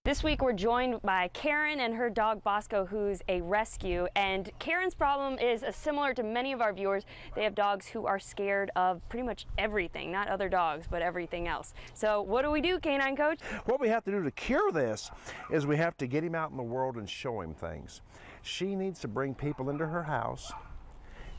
This week we're joined by Karen and her dog Boscoe, who's a rescue. And Karen's problem is similar to many of our viewers. They have dogs who are scared of pretty much everything, not other dogs, but everything else. So what do we do, Canine Coach? What we have to do to cure this is we have to get him out in the world and show him things. She needs to bring people into her house,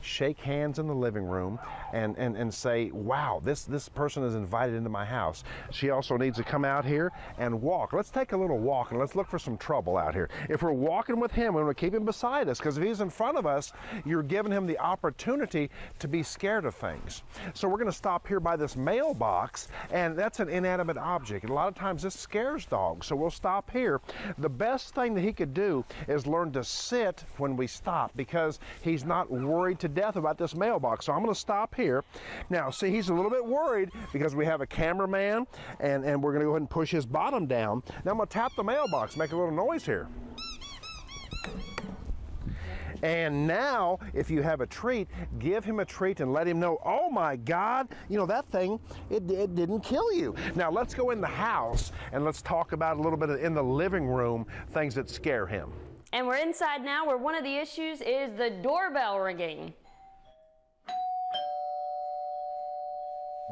shake hands in the living room, and say, wow, this person is invited into my house. She also needs to come out here and walk. Let's take a little walk and let's look for some trouble out here. If we're walking with him, we're going to keep him beside us, because if he's in front of us, you're giving him the opportunity to be scared of things. So we're going to stop here by this mailbox, and that's an inanimate object. And a lot of times this scares dogs, so we'll stop here. The best thing that he could do is learn to sit when we stop, because he's not worried to death about this mailbox. So I'm going to stop here. Now, see, he's a little bit worried because we have a cameraman, and we're going to go ahead and push his bottom down. Now I'm going to tap the mailbox, make a little noise here. And now, if you have a treat, give him a treat and let him know, oh my God, you know, that thing, it didn't kill you. Now let's go in the house and let's talk about a little bit in the living room, things that scare him. And we're inside now, where one of the issues is the doorbell ringing.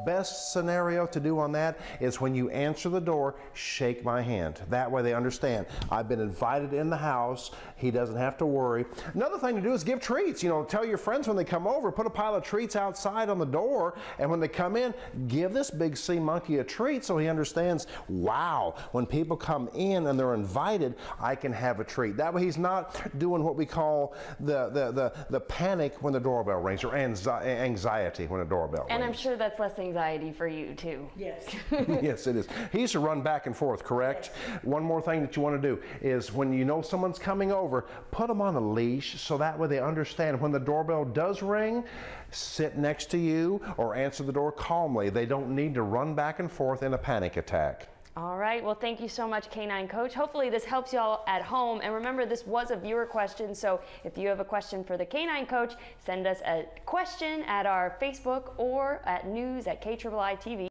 Best scenario to do on that is when you answer the door, shake my hand. That way they understand, I've been invited in the house. He doesn't have to worry. Another thing to do is give treats. You know, tell your friends when they come over, put a pile of treats outside on the door, and when they come in, give this big sea monkey a treat so he understands, wow, when people come in and they're invited, I can have a treat. That way he's not doing what we call the panic when the doorbell rings, or anxiety when a doorbell rings. And I'm sure that's less anxiety for you too. Yes. Yes, it is. He used to run back and forth, correct? Yes. One more thing that you want to do is when you know someone's coming over, put them on a leash so that way they understand when the doorbell does ring, sit next to you or answer the door calmly. They don't need to run back and forth in a panic attack. All right, well, thank you so much, Canine Coach. Hopefully this helps y'all at home. And remember, this was a viewer question, so if you have a question for the Canine Coach, send us a question at our Facebook or at news@KIII TV.